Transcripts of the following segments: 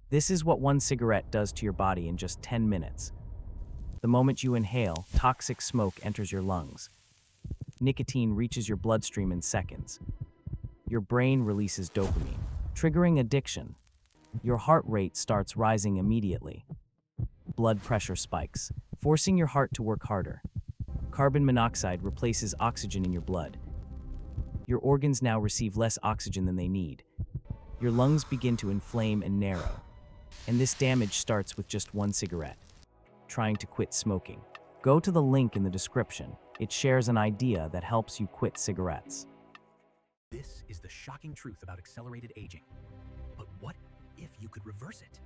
This is what one cigarette does to your body in just 10 minutes. The moment you inhale, toxic smoke enters your lungs. Nicotine reaches your bloodstream in seconds. Your brain releases dopamine, triggering addiction. Your heart rate starts rising immediately. Blood pressure spikes, forcing your heart to work harder. Carbon monoxide replaces oxygen in your blood. Your organs now receive less oxygen than they need. Your lungs begin to inflame and narrow. And this damage starts with just one cigarette. Trying to quit smoking. Go to the link in the description. It shares an idea that helps you quit cigarettes. This is the shocking truth about accelerated aging. But what if you could reverse it?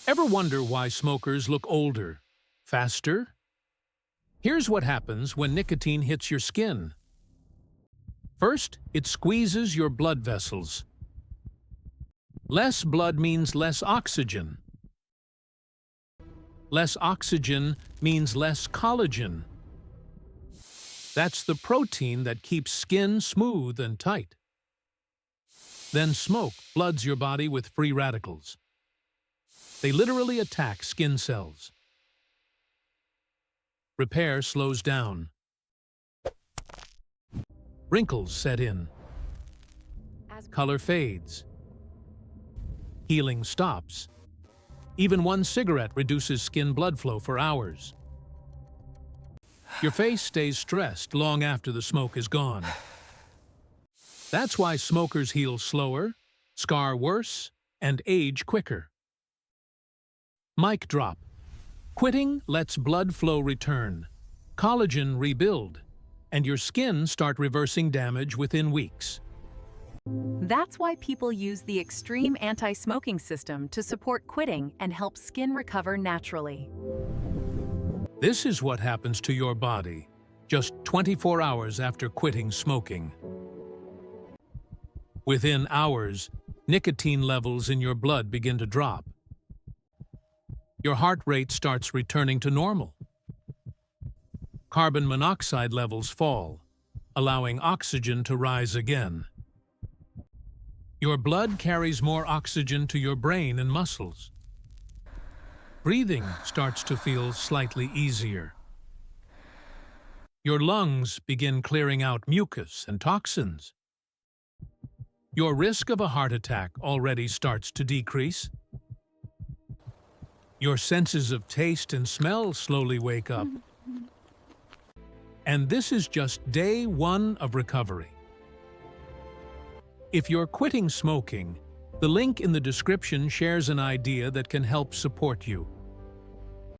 Ever wonder why smokers look older, faster? Here's what happens when nicotine hits your skin. First, it squeezes your blood vessels. Less blood means less oxygen. Less oxygen means less collagen. That's the protein that keeps skin smooth and tight. Then smoke floods your body with free radicals. They literally attack skin cells. Repair slows down. Wrinkles set in. Color fades. Healing stops. Even one cigarette reduces skin blood flow for hours. Your face stays stressed long after the smoke is gone. That's why smokers heal slower, scar worse, and age quicker. Mic drop. Quitting lets blood flow return, collagen rebuild, and your skin start reversing damage within weeks. That's why people use the Extreme Anti-Smoking System to support quitting and help skin recover naturally. This is what happens to your body just 24 hours after quitting smoking. Within hours, nicotine levels in your blood begin to drop. Your heart rate starts returning to normal. Carbon monoxide levels fall, allowing oxygen to rise again. Your blood carries more oxygen to your brain and muscles. Breathing starts to feel slightly easier. Your lungs begin clearing out mucus and toxins. Your risk of a heart attack already starts to decrease. Your senses of taste and smell slowly wake up. And this is just day one of recovery. If you're quitting smoking, the link in the description shares an idea that can help support you.